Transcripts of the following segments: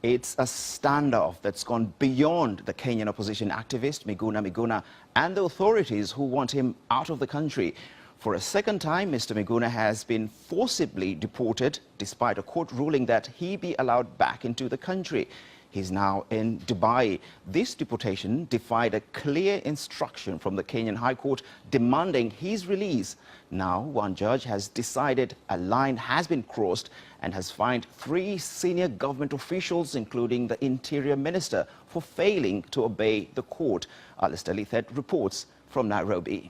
It's a standoff that's gone beyond the Kenyan opposition activist Miguna and the authorities who want him out of the country. For a second time, Mr. Miguna has been forcibly deported despite a court ruling that he be allowed back into the country. He's now in Dubai. This deportation defied a clear instruction from the Kenyan High Court demanding his release. Now, one judge has decided a line has been crossed and has fined 3 senior government officials, including the Interior Minister, for failing to obey the court. Alistair Lithet reports from Nairobi.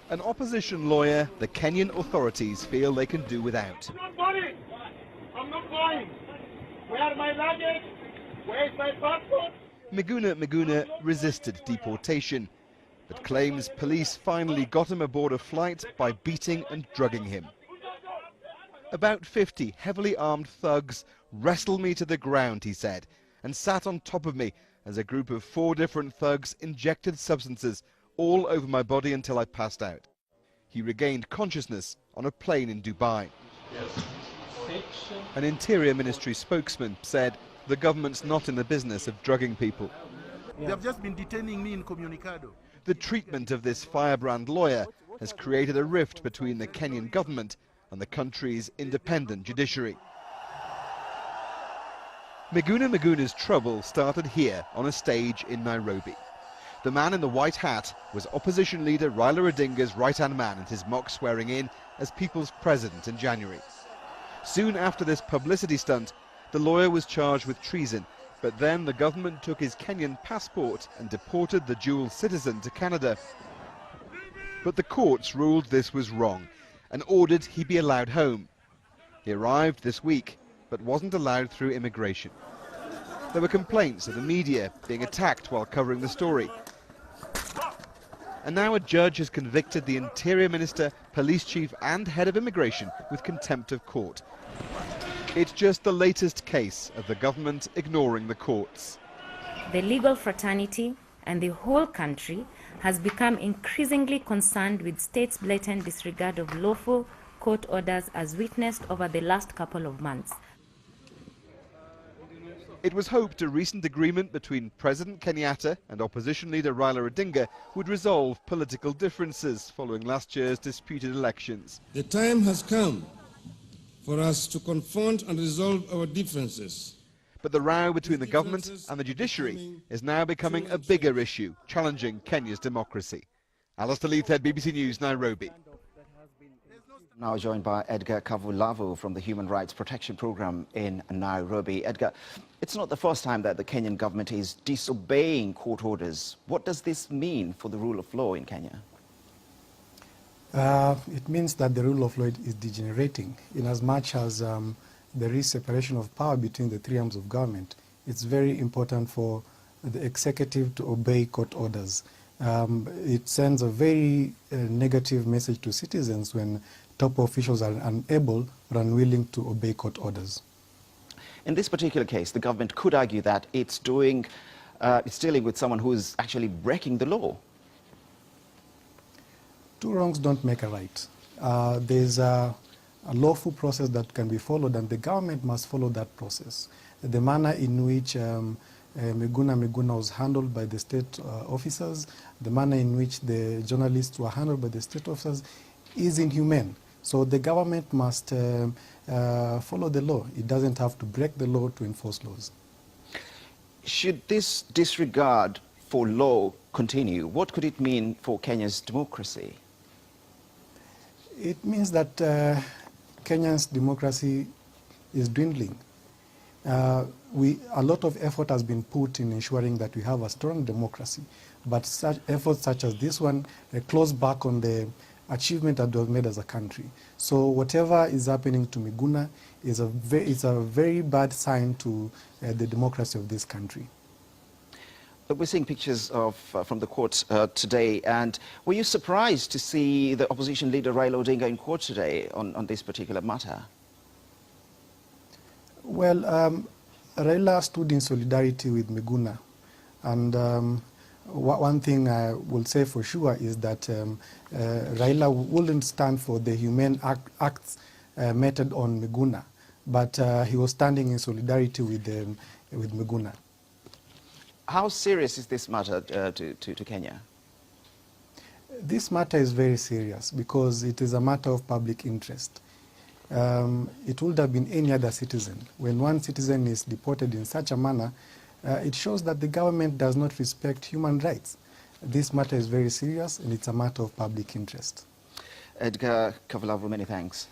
An opposition lawyer the Kenyan authorities feel they can do without. I'm not going. I'm not going. Where are my luggage? Where is my passport? Miguna resisted deportation, but claims police finally got him aboard a flight by beating and drugging him. About 50 heavily armed thugs wrestled me to the ground, he said, and sat on top of me as a group of 4 different thugs injected substances all over my body until I passed out. He regained consciousness on a plane in Dubai. An Interior Ministry spokesman said the government's not in the business of drugging people. They have just been detaining me in Comunicado. The treatment of this firebrand lawyer has created a rift between the Kenyan government and the country's independent judiciary. Miguna's trouble started here on a stage in Nairobi. The man in the white hat was opposition leader Raila Odinga's right-hand man at his mock swearing-in as People's President in January. Soon after this publicity stunt, the lawyer was charged with treason, but then the government took his Kenyan passport and deported the dual citizen to Canada. But the courts ruled this was wrong and ordered he be allowed home. He arrived this week, but wasn't allowed through immigration. There were complaints of the media being attacked while covering the story. And now a judge has convicted the Interior Minister, Police Chief and Head of Immigration with contempt of court. It's just the latest case of the government ignoring the courts. The legal fraternity and the whole country has become increasingly concerned with states' blatant disregard of lawful court orders as witnessed over the last couple of months. It was hoped a recent agreement between President Kenyatta and opposition leader Raila Odinga would resolve political differences following last year's disputed elections. The time has come for us to confront and resolve our differences. But the row between the government and the judiciary is now becoming a bigger issue, challenging Kenya's democracy. Alistair Lithet, BBC News, Nairobi. Now joined by Edgar Kavulavu from the Human Rights Protection Program in Nairobi. Edgar, it's not the first time that the Kenyan government is disobeying court orders. What does this mean for the rule of law in Kenya? It means that the rule of law is degenerating in as much as there is separation of power between the 3 arms of government. It's very important for the executive to obey court orders. It sends a very negative message to citizens when top officials are unable or unwilling to obey court orders. In this particular case, the government could argue that it's dealing with someone who is actually breaking the law. 2 wrongs don't make a right. There's a lawful process that can be followed, and the government must follow that process. The manner in which Miguna was handled by the state officers, the manner in which the journalists were handled by the state officers is inhumane. So the government must follow the law. It doesn't have to break the law to enforce laws. Should this disregard for law continue, what could it mean for Kenya's democracy? It means that Kenya's democracy is dwindling. A lot of effort has been put in ensuring that we have a strong democracy, but such efforts such as this one close back on the achievement that was made as a country. So whatever is happening to Miguna is a very bad sign to the democracy of this country. But we're seeing pictures from the court today, and were you surprised to see the opposition leader Raila Odinga in court today on this particular matter? Well, Raila stood in solidarity with Miguna, and one thing I will say for sure is that Raila wouldn't stand for the humane acts meted on Miguna. but he was standing in solidarity with Miguna. How serious is this matter to Kenya? This matter is very serious because it is a matter of public interest. It would have been any other citizen. When one citizen is deported in such a manner, it shows that the government does not respect human rights. This matter is very serious and it's a matter of public interest. Edgar Kavalavu, many thanks.